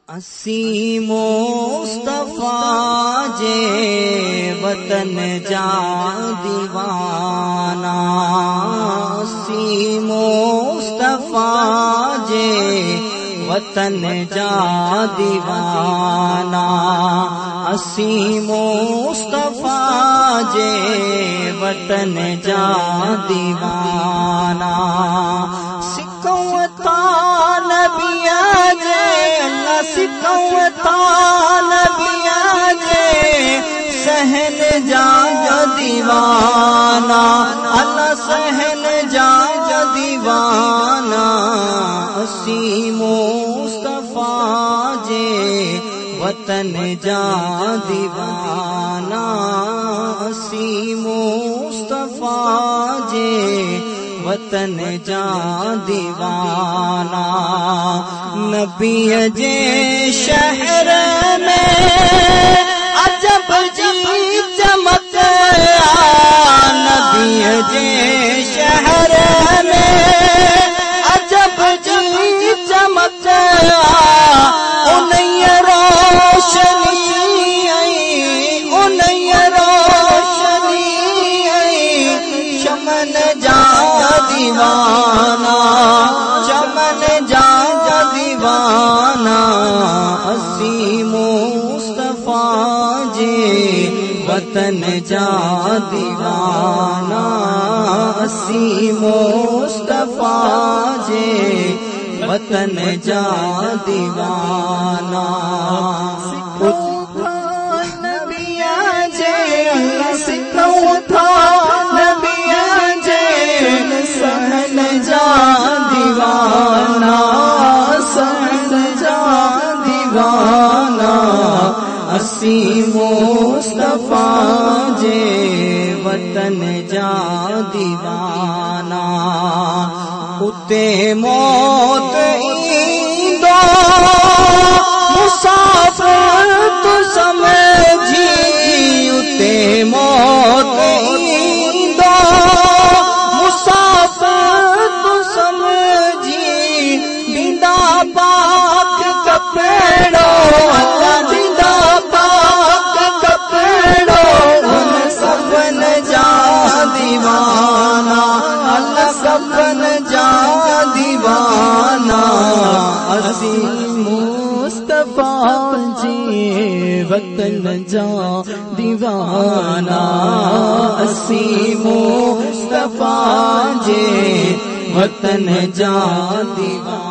असी मुस्तफा जे वतन जा दीवाना, असी मुस्तफा जे वतन जा दीवाना, असी मुस्तफा जे वतन जा दीवाना। सिकौता नबिया जे सिकौता नबिया जे सहन जा दीवाना, अल्लाह सहन जा दीवाना। असी मुस्तफा जे वतन जा दीवाना, असी मुस्तफा जे वतन जा दीवाना। नबी जे शहर में अजब जी चमक, नबी जे शहर में अजब जी चमक, उन्हीं रोशनी आई, उन्हीं रोशनी आई, चमन जा दीवाना, चमन जा दीवाना। असी मुस्तफा जे वतन जा दीवाना, असी मुस्तफा जे वतन जा दीवाना। नबिया जे सिकौता नबिया जे सहन जा दीवाना, सहन जा दीवाना। असी मुस्तफा जे वतन जा दीवाना। उते मौत ईंदो मुसाफिर तू समझी, उते मौत ईंदो मुसाफिर तू समझी। दीदा पाक कपड़ो अल्लाह दीदा पाक कपड़ो, उन सपन जा दीवाना, अल्लाह सपन जा दीवाना। असी मुस्तफा जे वतन जा दीवाना, असी मुस्तफा जे वतन जा दीवाना।